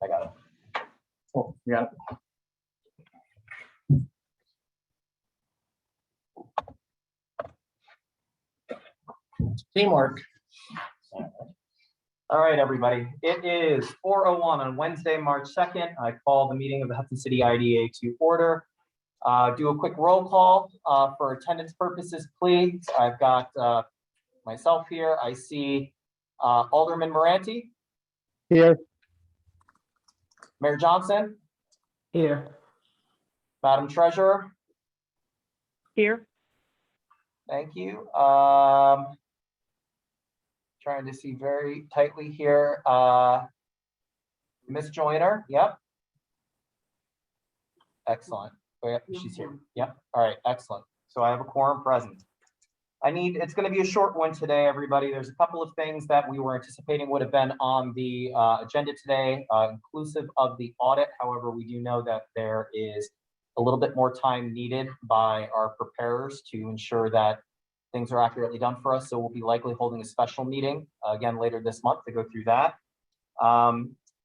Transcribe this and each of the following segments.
I got it. Oh, you got it. Teamwork. All right, everybody. It is 4:01 on Wednesday, March 2nd. I call the meeting of the Hudson City IDA to order. Do a quick roll call for attendance purposes, please. I've got myself here. I see Alderman Moranti. Here. Mayor Johnson. Here. Madam Treasurer. Here. Thank you. Trying to see very tightly here. Ms. Joyner. Yep. Excellent. Oh, yeah, she's here. Yep. All right. Excellent. So I have a quorum present. It's going to be a short one today, everybody. There's a couple of things that we were anticipating would have been on the agenda today, inclusive of the audit. However, we do know that there is a little bit more time needed by our preparers to ensure that things are accurately done for us. So we'll be likely holding a special meeting again later this month to go through that.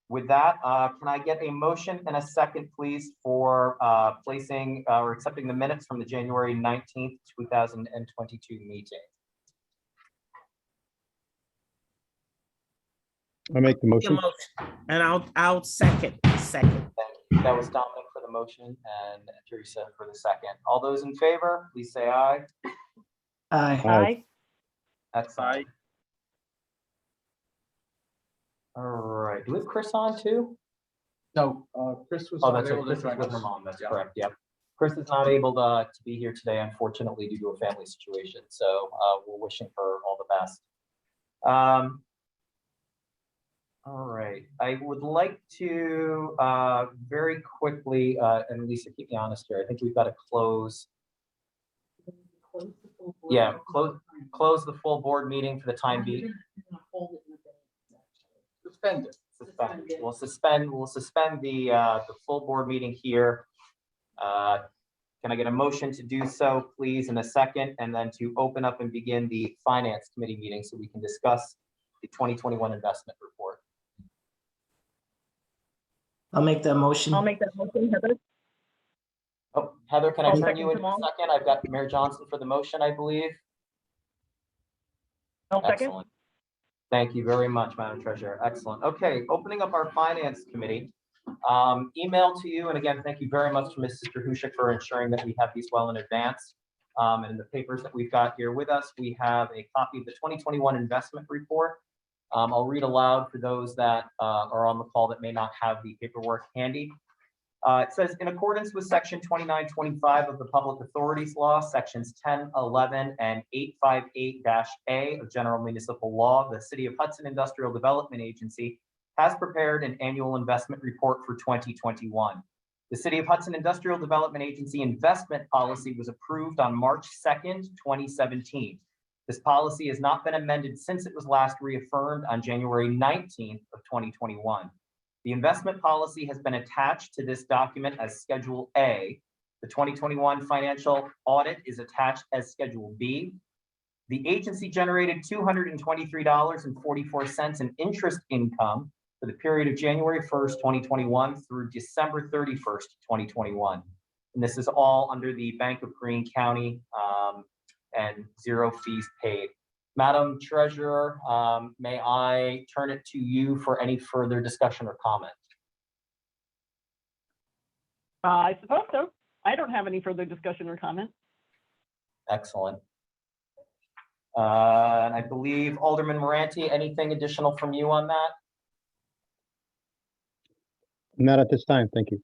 With that, can I get a motion and a second, please, for placing or accepting the minutes from the January 19th, 2022 meeting? I make the motion. And I'll second. Thank you. That was Dominic for the motion and Teresa for the second. All those in favor, please say aye. Aye. Aye. Excellent. All right. Do we have Chris on too? No, Chris was. Oh, that's right. able to Chris is join with us. her mom. That's Yeah. correct. Yep. Chris is not able to be here today, unfortunately, due to a family situation. So we're wishing her all the best. All right. I would like to very quickly, and Lisa, keep me honest here. I think we've got to close. Yeah, close the full board meeting for the time being. Suspend it. We'll suspend the full board meeting here. Can I get a motion to do so, please, in a second, and then to open up and begin the finance committee meeting so we can discuss the 2021 investment report. I'll make that motion. I'll make that motion, Heather. Oh, Heather, can I I'll turn you in second a second? I've got Mayor Johnson for the motion, I believe. I'll second. Excellent. Thank you very much, Madam Treasurer. Excellent. Okay, opening up our finance committee. Email to you, and again, thank you very much to Mrs. Strahushik for ensuring that we have these well in advance. And in the papers that we've got here with us, we have a copy of the 2021 investment report. I'll read aloud for those that are on the call that may not have the paperwork handy. It says, in accordance with section 2925 of the Public Authorities Law, sections 10, 11, and 858-A of General Municipal Law, the City of Hudson Industrial Development Agency has prepared an annual investment report for 2021. The City of Hudson Industrial Development Agency investment policy was approved on March 2nd, 2017. This policy has not been amended since it was last reaffirmed on January 19th of 2021. The investment policy has been attached to this document as Schedule A. The 2021 financial audit is attached as Schedule B. The agency generated $223.44 in interest income for the period of January 1st, 2021 through December 31st, 2021. And this is all under the Bank of Greene County and zero fees paid. Madam Treasurer, may I turn it to you for any further discussion or comment? I suppose so. I don't have any further discussion or comment. Excellent. And I believe Alderman Moranti, anything additional from you on that? Not at this time, thank you.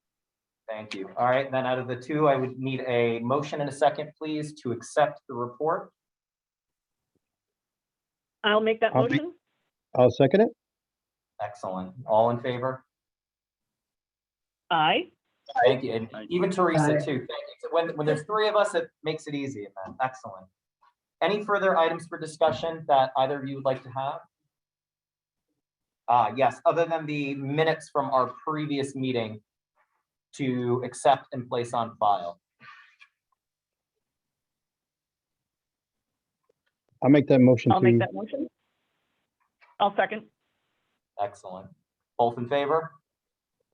Thank you. All right, then out of the two, I would need a motion and a second, please, to accept the report. I'll make that I'll be- motion. I'll second it. Excellent. All in favor? Aye. Thank you. And even Teresa Aye. too. Thank you. So when there's three of us, it makes it easy. Man. Excellent. Any further items for discussion that either of you would like to have? Yes, other than the minutes from our previous meeting to accept and place on file. I'll make that motion I'll make to, that motion. I'll second. Excellent. Both in favor?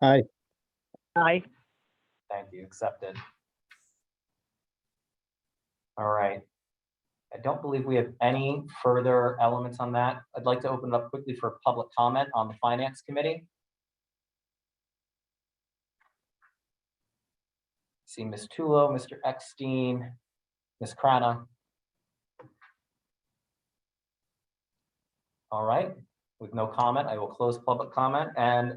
Aye. Aye. Thank you, accepted. All right. I don't believe we have any further elements on that. I'd like to open it up quickly for public comment on the Finance Committee. See Ms. Tulo, Mr. Eckstein, Ms. Crana. All right, with no comment, I will close public comment. And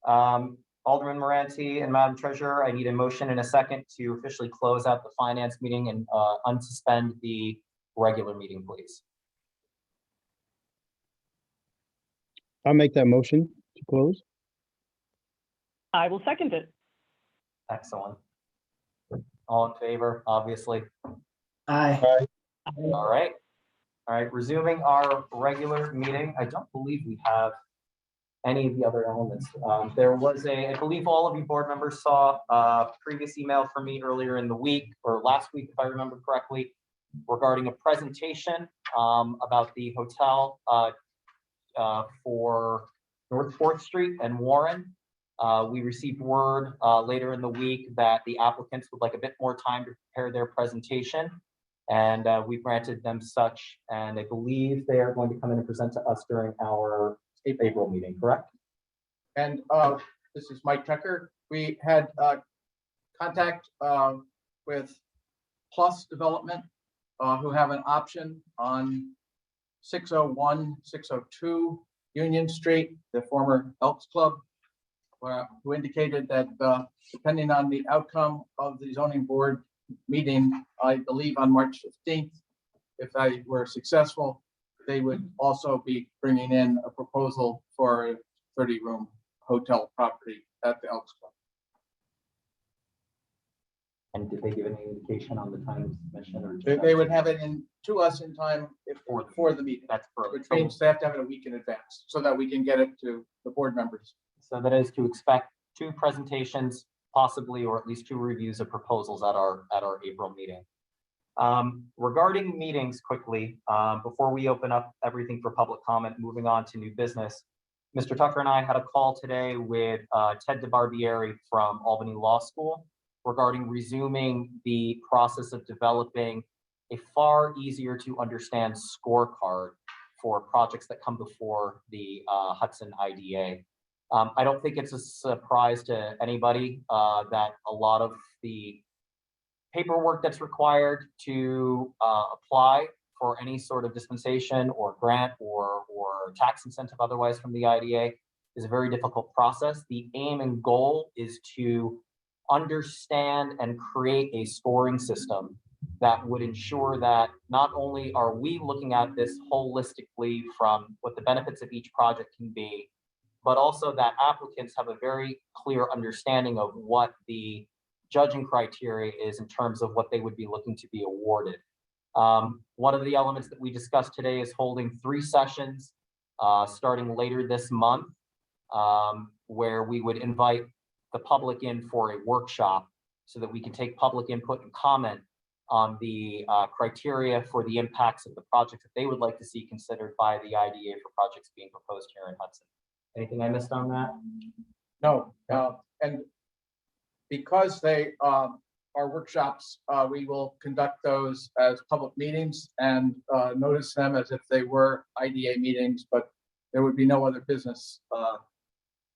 Alderman Moranti and Madam Treasurer, I need a motion and a second to officially close out the finance meeting and unsuspend the regular meeting, please. I'll make that motion to close. I will second it. Excellent. All in favor, obviously. Aye. All right. All right, resuming our regular meeting. I don't believe we have any of the other elements. There was I believe all of you board members saw a previous email from me earlier in the week or last week, if I remember correctly, regarding a presentation about the hotel for North 4th Street and Warren. We received word later in the week that the applicants would like a bit more time to prepare their presentation. And we granted them such, and I believe they are going to come in and present to us during our April meeting, correct? And this is Mike Tucker. We had contact with Plus Development, who have an option on 601, 602 Union Street, the former Elks Club, who indicated that depending on the outcome of the zoning board meeting, I believe on March 15th, if I were successful, they would also be bringing in a proposal for a 30-room hotel property at the Elks Club. And did they give any indication on the time of submission or? They would have it in to us in time for the meeting, That's which means they have to have it a week in advance so that we can get it to the board members. So that is to expect 2 presentations, possibly, or at least 2 reviews of proposals at our April meeting. Regarding meetings quickly, before we open up everything for public comment, moving on to new business, Mr. Tucker and I had a call today with Ted DeBarbieri from Albany Law School regarding resuming the process of developing a far easier to understand scorecard for projects that come before the Hudson IDA. I don't think it's a surprise to anybody that a lot of the paperwork that's required to apply for any sort of dispensation or grant or tax incentive otherwise from the IDA is a very difficult process. The aim and goal is to understand and create a scoring system that would ensure that not only are we looking at this holistically from what the benefits of each project can be, but also that applicants have a very clear understanding of what the judging criteria is in terms of what they would be looking to be awarded. One of the elements that we discussed today is holding 3 sessions starting later this month, where we would invite the public in for a workshop so that we can take public input and comment on the criteria for the impacts of the projects that they would like to see considered by the IDA for projects being proposed here in Hudson. Anything I missed on that? No, and because they are workshops, we will conduct those as public meetings and notice them as if they were IDA meetings, but there would be no other business.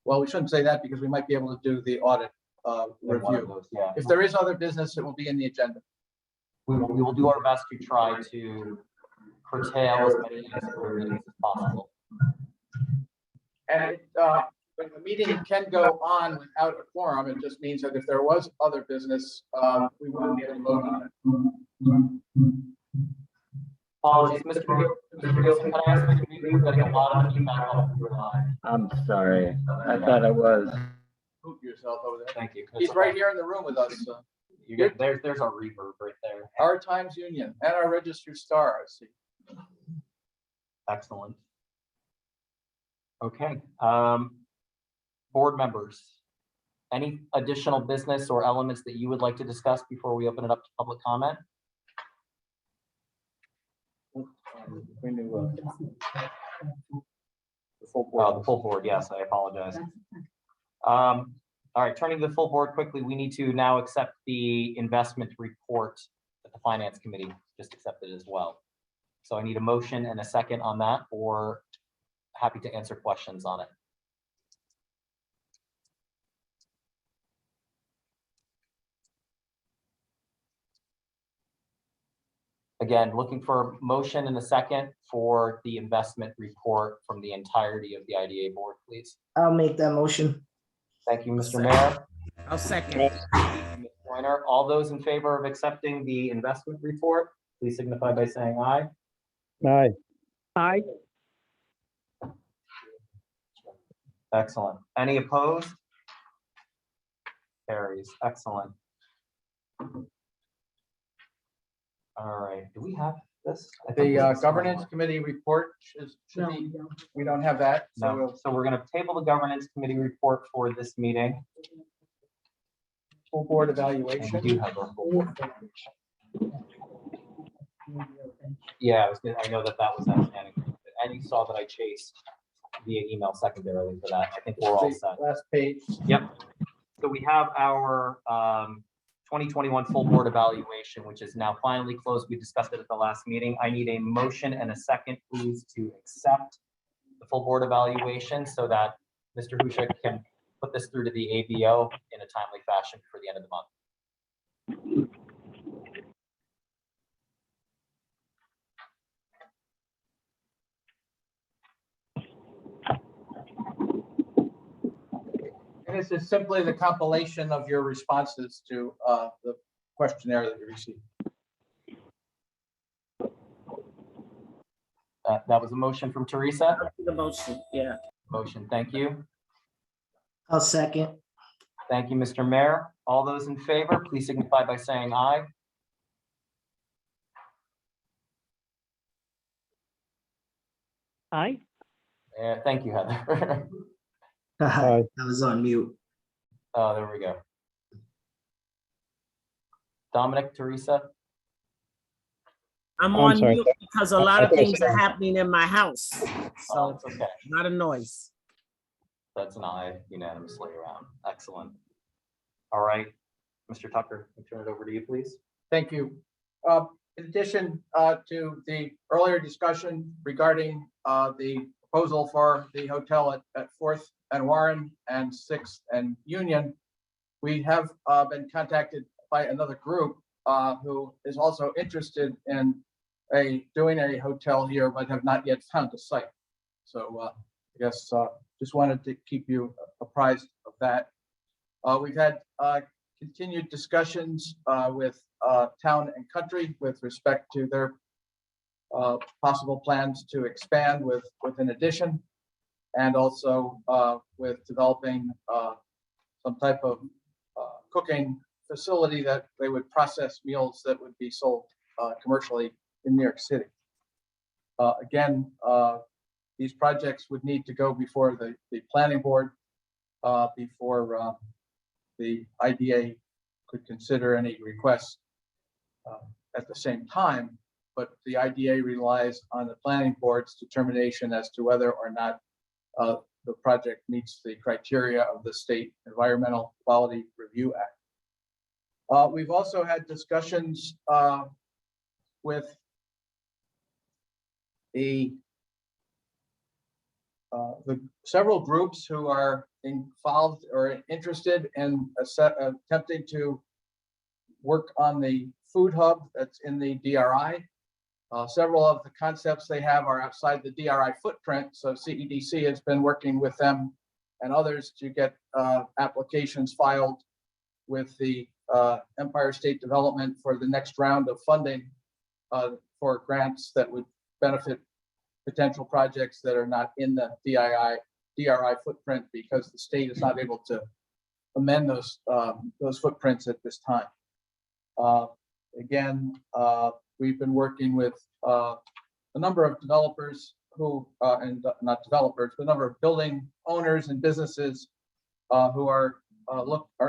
Well, we shouldn't say that because we might be able to do the audit review. Those, yeah. If there is other business, it will be in the agenda. We will do our best to try to curtail as many meetings as possible. And when the meeting can go on without a quorum, it just means that if there was other business, we wouldn't be able to vote on it. Apologies, Mr. Gilson, can I ask you, we're getting a lot of feedback on your line. I'm sorry. I thought I was. Hoot yourself over there. Thank you. He's right here in the room with us. You get, there's our reverb right there. Our Times Union and our Register Star, I see. Excellent. Okay, board members, any additional business or elements that you would like to discuss before we open it up to public comment? The full board, yes, I apologize. All right, turning to the full board quickly, we need to now accept the investment report that the finance committee just accepted as well. So I need a motion and a second on that, or happy to answer questions on it. Again, looking for a motion and a second for the investment report from the entirety of the IDA board, please. I'll make that motion. Thank you, Mr. Mayor. I'll second. Ms. Joyner, all those in favor of accepting the investment report, please signify by saying aye. Aye. Aye. Excellent. Any opposed? Carries. Excellent. All right, do we have this? I think The it's governance somewhere. committee report should be, we don't have that, so No, we'll so we're gonna table the governance committee report for this meeting. full board And we evaluation. do have our full board. Yeah, I know that was outstanding. And you saw that I chased via email secondarily for that. I think we're all set. Last page. Yep. So we have our 2021 full board evaluation, which is now finally closed. We discussed it at the last meeting. I need a motion and a second, please, to accept the full board evaluation so that Mr. Hushek can put this through to the ABO in a timely fashion for the end of the month. And this is simply the compilation of your responses to the questionnaire that you received. That was a motion from Teresa. The motion, yeah. Motion, thank you. I'll second. Thank you, Mr. Mayor. All those in favor, please signify by saying aye. Aye. Thank you, Heather. I was on mute. Oh, there we go. Dominic, Teresa, I'm I'm on sorry. mute because a lot of Okay. things are happening in my house. oh, So it's okay. a lot of noise. That's an aye unanimously around. Excellent. All right, Mr. Tucker, I'll turn it over to you, please. Thank you. In addition to the earlier discussion regarding the proposal for the hotel at 4th and Warren and 6th and Union, we have been contacted by another group who is also interested in doing a hotel here, but have not yet found a site. So I guess just wanted to keep you apprised of that. We've had continued discussions with Town and Country with respect to their possible plans to expand with an addition, and also with developing some type of cooking facility that they would process meals that would be sold commercially in New York City. Again, these projects would need to go before the planning board before the IDA could consider any requests at the same time, but the IDA relies on the planning board's determination as to whether or not the project meets the criteria of the State Environmental Quality Review Act. We've also had discussions with the several groups who are involved or interested in attempting to work on the food hub that's in the DRI. Several of the concepts they have are outside the DRI footprint, so CEDC has been working with them and others to get applications filed with the Empire State Development for the next round of funding for grants that would benefit potential projects that are not in the DRI footprint, because the state is not able to amend those footprints at this time. Again, we've been working with a number of developers who, and not developers, but a number of building owners and businesses who are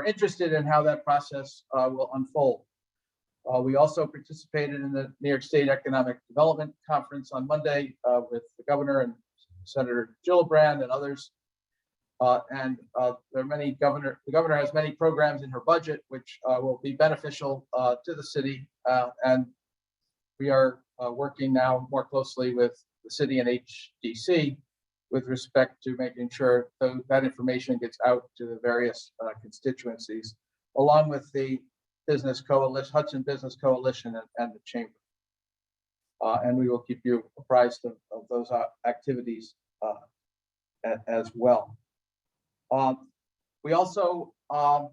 interested in how that process will unfold. We also participated in the New York State Economic Development Conference on Monday with the governor and Senator Gillibrand and others. There are many the governor has many programs in her budget, which will be beneficial to the city. And we are working now more closely with the city and HDC with respect to making sure that information gets out to the various constituencies, along with the Business Coalition, Hudson Business Coalition, and the Chamber. And we will keep you apprised of those activities as well. We also, have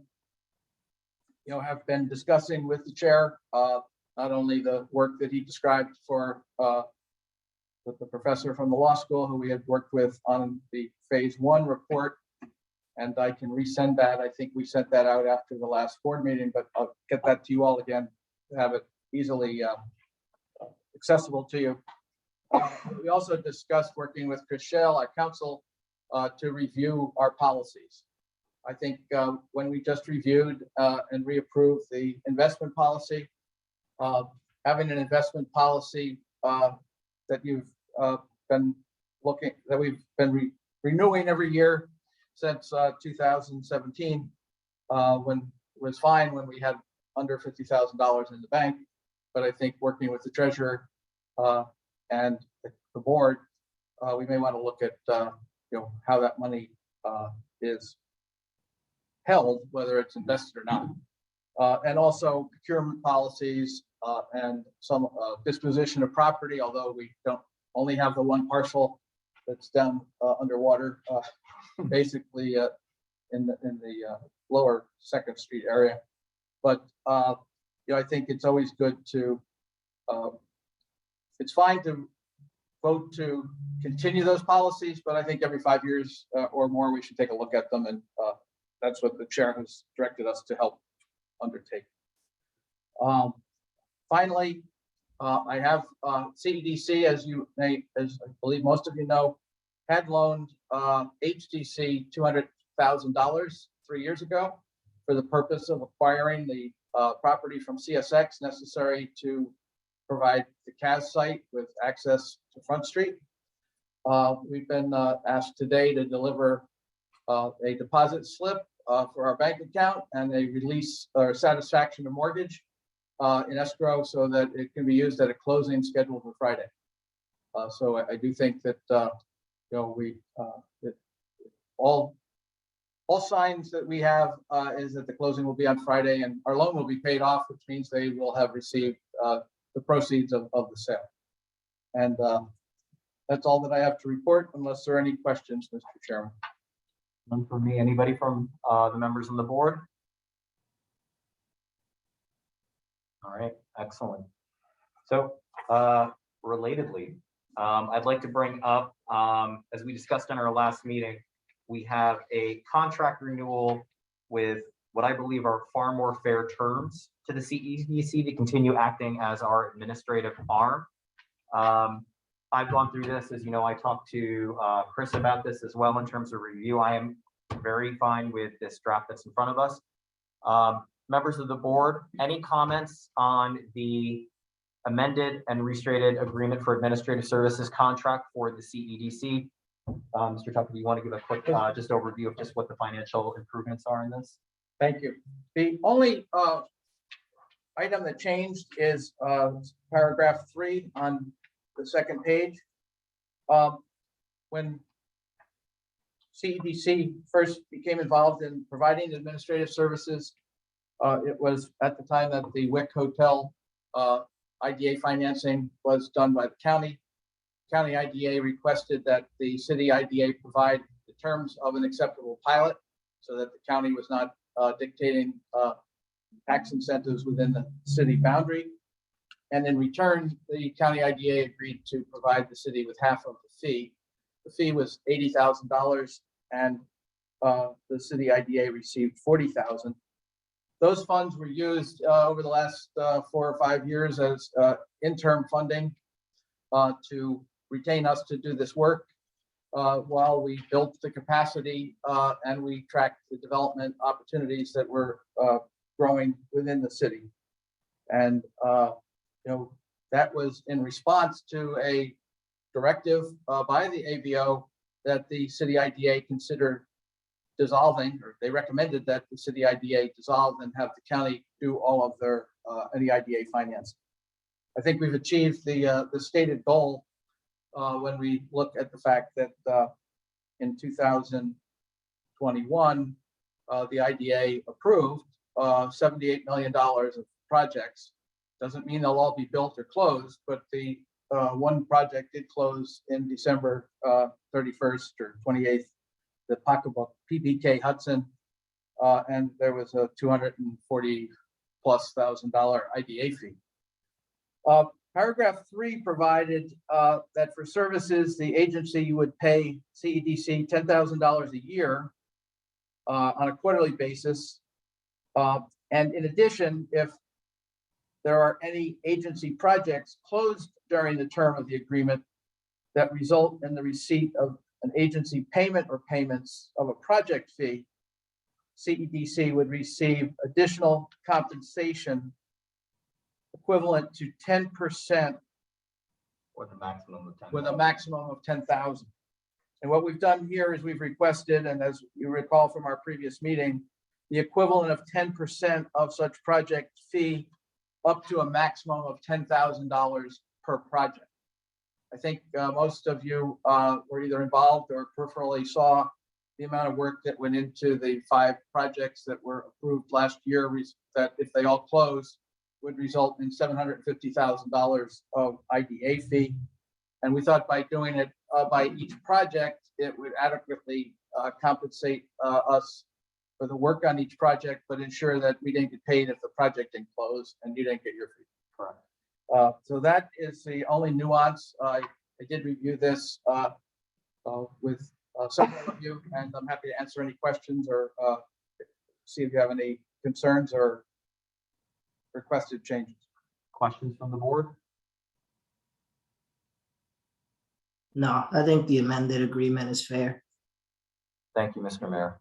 been discussing with the chair not only the work that he described for with the professor from the law school who we had worked with on the phase 1 report, and I can resend that. I think we sent that out after the last board meeting, but I'll get that to you all again to have it easily accessible to you. We also discussed working with Chris Shell, our counsel, to review our policies. I think when we just reviewed and reapproved the investment policy, having an investment policy that you've been that we've been renewing every year since 2017, when it was fine when we had under $50,000 in the bank. But I think working with the treasurer and the board, we may want to look at how that money is held, whether it's invested or not, and also procurement policies and some disposition of property. Although we don't only have the one parcel that's down underwater, basically in the lower 2nd Street area, but I think it's always good to. It's fine to vote to continue those policies, but I think every 5 years or more, we should take a look at them, and that's what the chair has directed us to help undertake. Finally, I have CEDC, as I believe most of you know, had loaned HDC $200,000 3 years ago for the purpose of acquiring the property from CSX necessary to provide the CAS site with access to Front Street. We've been asked today to deliver a deposit slip for our bank account and a release or satisfaction of mortgage in escrow so that it can be used at a closing scheduled for Friday. So I do think that that all signs that we have is that the closing will be on Friday and our loan will be paid off, which means they will have received the proceeds of the sale. And that's all that I have to report, unless there are any questions, Mr. Chairman. None for me. Anybody from the members on the board? All right, excellent. So relatedly, I'd like to bring up, as we discussed in our last meeting, we have a contract renewal with what I believe are far more fair terms to the CEDC to continue acting as our administrative arm. I've gone through this, as you know, I talked to Chris about this as well in terms of review. I am very fine with this draft that's in front of us. Members of the board, any comments on the amended and restated agreement for administrative services contract for the CEDC? Mr. Tucker, do you want to give a quick just overview of just what the financial improvements are in this? Thank you. The only item that changed is paragraph 3 on the 2nd page. When CEDC first became involved in providing administrative services, it was at the time that the Wick Hotel IDA financing was done by the county. County IDA requested that the city IDA provide the terms of an acceptable pilot so that the county was not dictating tax incentives within the city boundary. And in return, the county IDA agreed to provide the city with half of the fee. The fee was $80,000 and the city IDA received $40,000. Those funds were used over the last 4 or 5 years as interim funding to retain us to do this work while we built the capacity and we tracked the development opportunities that were growing within the city. And that was in response to a directive by the ABO that the city IDA consider dissolving, or they recommended that the city IDA dissolve and have the county do all of their any IDA finance. I think we've achieved the stated goal when we look at the fact that in 2021, the IDA approved $78 million of projects. Doesn't mean they'll all be built or closed, but the one project did close in December 31st or 28th, the pocketbook PBK Hudson, and there was a $240,000+ IDA fee. Paragraph 3 provided that for services, the agency would pay CEDC $10,000 a year on a quarterly basis. And in addition, if there are any agency projects closed during the term of the agreement that result in the receipt of an agency payment or payments of a project fee, CEDC would receive additional compensation equivalent to 10% Or the maximum of 10. with a maximum of 10,000. And what we've done here is we've requested, and as you recall from our previous meeting, the equivalent of 10% of such project fee up to a maximum of $10,000 per project. I think most of you were either involved or peripherally saw the amount of work that went into the 5 projects that were approved last year, that if they all close, would result in $750,000 of IDA fee. And we thought by doing it by each project, it would adequately compensate us for the work on each project, but ensure that we didn't get paid if the project didn't close and you didn't get your fee. Correct. So that is the only nuance. I did review this with several of you, and I'm happy to answer any questions or see if you have any concerns or requested changes. Questions from the board? No, I think the amended agreement is fair. Thank you, Mr. Mayor.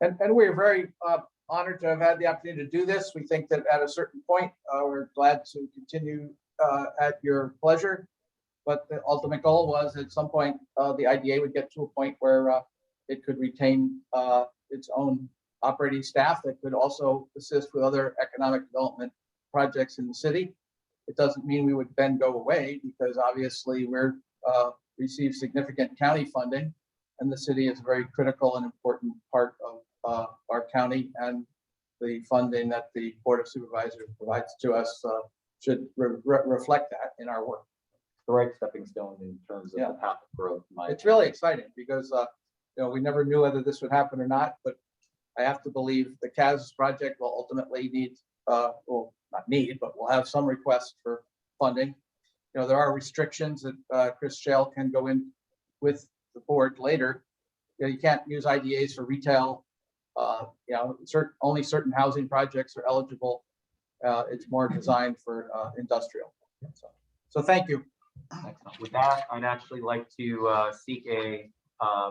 And we're very honored to have had the opportunity to do this. We think that at a certain point, we're glad to continue at your pleasure. But the ultimate goal was at some point, the IDA would get to a point where it could retain its own operating staff that could also assist with other economic development projects in the city. It doesn't mean we would then go away, because obviously we're receive significant county funding, and the city is a very critical and important part of our county, and the funding that the Board of Supervisors provides to us should reflect that in our work. The right stepping stone in terms of Yeah. the path of growth. It's really exciting because we never knew whether this would happen or not, but I have to believe the CAS project will ultimately need, well, not need, but we'll have some requests for funding. There are restrictions that Chris Shale can go in with the board later. You can't use IDAs for retail. Only certain housing projects are eligible. It's more designed for industrial. So thank you. Excellent. With that, I'd actually like to seek a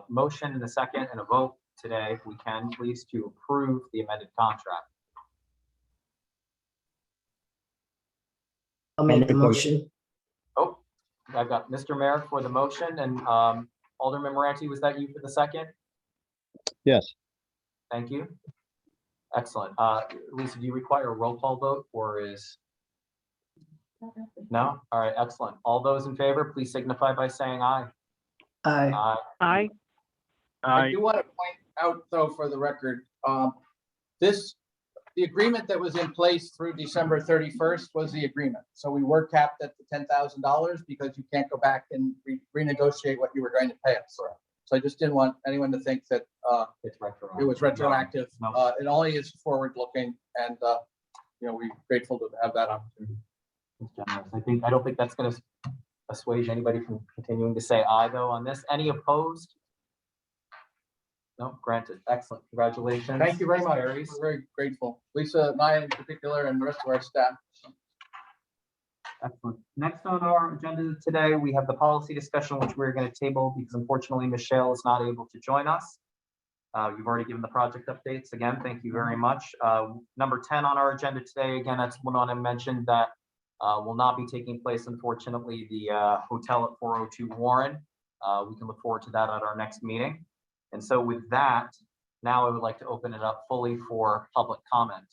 motion in a second and a vote today, if we can, please, to approve the amended contract. I'll make the motion. Oh, I've got Mr. Mayor for the motion, and Alderman Moranti, was that you for the second? Yes. Thank you. Excellent. Lisa, do you require a roll call vote, or is? No? All right, excellent. All those in favor, please signify by saying aye. Aye. Aye. Aye. I do want to point out, though, for the record, the agreement that was in place through December 31st was the agreement. So we were capped at the $10,000 because you can't go back and renegotiate what you were going to pay us. So I just didn't want anyone to think that It's retroactive. it was retroactive. No. It only is forward-looking, and we're grateful to have that opportunity. It's generous. I don't think that's going to assuage anybody from continuing to say aye, though, on this. Any opposed? No, granted. Excellent. Congratulations. Thank you very much. Carries. We're very grateful. Lisa and I in particular, and the rest of our staff. Excellent. Next on our agenda today, we have the policy discussion, which we're going to table because unfortunately Michelle is not able to join us. You've already given the project updates. Again, thank you very much. Number 10 on our agenda today, again, that's one I mentioned that will not be taking place, unfortunately, the hotel at 402 Warren. We can look forward to that at our next meeting. And so with that, Now I would like to open it up fully for public comment.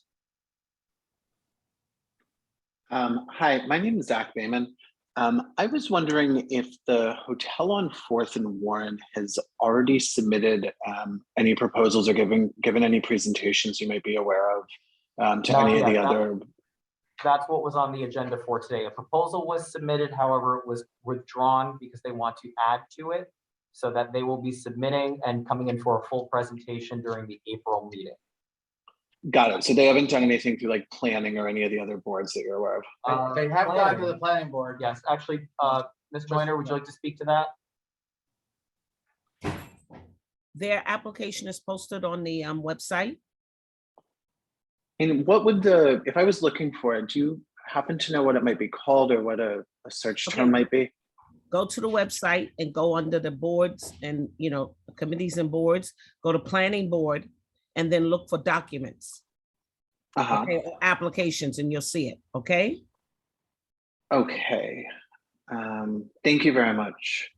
Hi, my name is Zach Bayman. I was wondering if the hotel on 4th and Warren has already submitted any proposals or given any presentations you might be aware of to Not any of the yet. other. That's what was on the agenda for today. A proposal was submitted, however, it was withdrawn because they want to add to it, so that they will be submitting and coming in for a full presentation during the April meeting. Got it. So they haven't done anything through like planning or any of the other boards that you're aware of. They have gone to Planning. the planning board. Yes, actually, Ms. Joyner, would you like to speak to that? Their application is posted on the website. And what would if I was looking for it, do you happen to know what it might be called or what a search term might be? Go to the website and go under the boards and, committees and boards, go to planning board, and then look for documents, Uh-huh. okay, or applications, and you'll see it, okay? Okay. Thank you very much.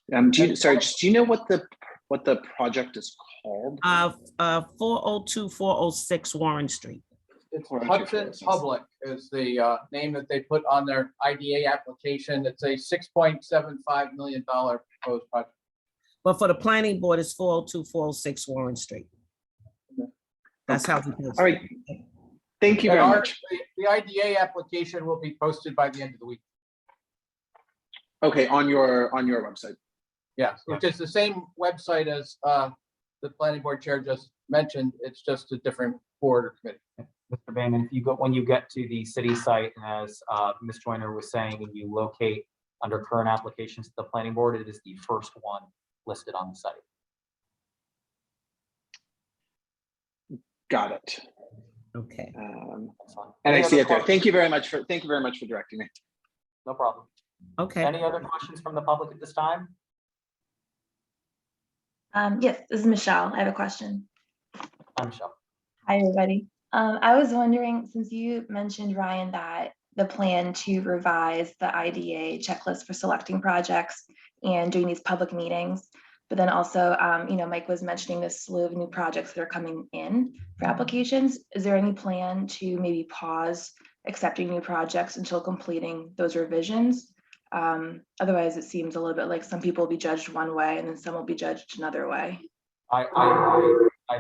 Do you know what the project is called? 402, 406 Warren Street. It's 402, Hudson Public is the name that they put on their IDA application. It's a $6.75 million proposed project. But for the planning board, it's 402, 406 Warren Street. That's how. All right. Thank you And very much. the IDA application will be posted by the end of the week. Okay, on your website. Yes, which is the same website as the planning board chair just mentioned. It's just a different board or committee. Mr. Bayman, if you go, when you get to the city site, as Ms. Joyner was saying, and you locate under current applications to the planning board, it is the first one listed on the site. Got it. Okay. Excellent. And I Any see other it there. questions? Thank you very much for directing me. No problem. Okay. Any other questions from the public at this time? Yes, this is Michelle. I have a question. I'm Michelle. Hi, everybody. I was wondering, since you mentioned, Ryan, that the plan to revise the IDA checklist for selecting projects and doing these public meetings, but then also, Mike was mentioning this slew of new projects that are coming in for applications. Is there any plan to maybe pause accepting new projects until completing those revisions? Otherwise, it seems a little bit like some people will be judged one way and then some will be judged another way. I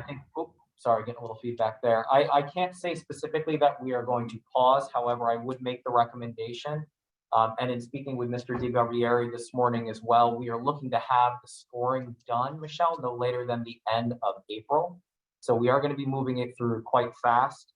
think, oops, sorry, getting a little feedback there. I can't say specifically that we are going to pause. However, I would make the recommendation. And in speaking with Mr. DiGarbieri this morning as well, we are looking to have the scoring done, Michelle, no later than the end of April. So we are going to be moving it through quite fast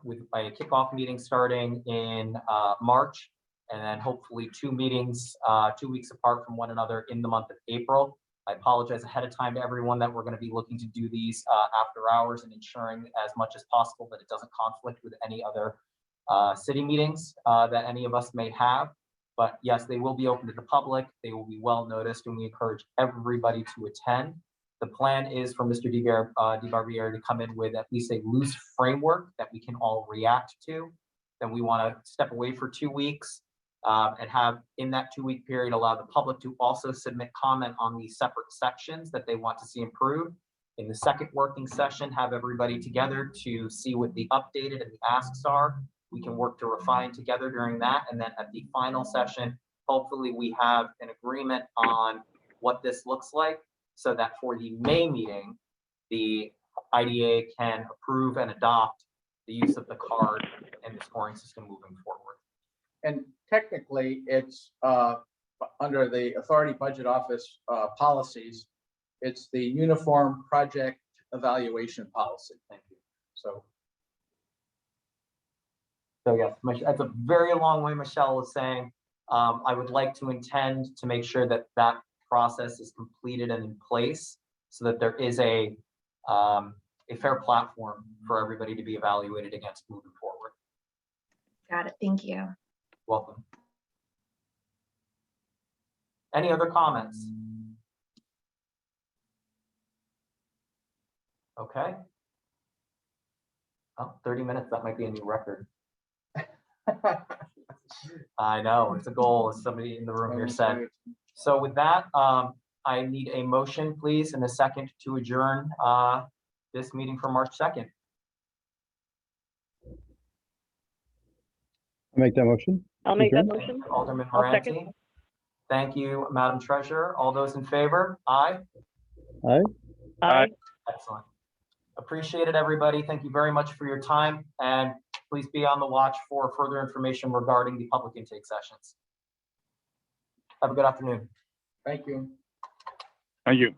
with a kickoff meeting starting in March, and then hopefully 2 meetings 2 weeks apart from one another in the month of April. I apologize ahead of time to everyone that we're going to be looking to do these after hours and ensuring as much as possible that it doesn't conflict with any other city meetings that any of us may have. But yes, they will be open to the public. They will be well noticed, and we encourage everybody to attend. The plan is for Mr. DiBarbieri to come in with at least a loose framework that we can all react to. Then we want to step away for 2 weeks and have, in that 2-week period, allow the public to also submit comment on these separate sections that they want to see improved. In the second working session, have everybody together to see what the updated and the asks are. We can work to refine together during that. And then at the final session, hopefully we have an agreement on what this looks like so that for the May meeting, the IDA can approve and adopt the use of the card and the scoring system moving forward. And technically, it's under the Authority Budget Office policies. It's the Uniform Project Evaluation Policy. Thank you. So yes, that's a very long way Michelle was saying. I would like to intend to make sure that that process is completed and in place so that there is a fair platform for everybody to be evaluated against moving forward. Got it. Thank you. Welcome. Any other comments? Okay. Oh, 30 minutes, that might be a new record. I know, it's a goal, as somebody in the room here said. So with that, I need a motion, please, and a second to adjourn this meeting for March 2nd. I make that motion. I'll make that Okay. motion. Alderman I'll second. Moranti. Thank you, Madam Treasurer. All those in favor? Aye. Aye. Excellent. Appreciate it, everybody. Thank you very much for your time, and please be on the watch for further information regarding the public intake sessions. Have a good afternoon. Thank you. Thank you.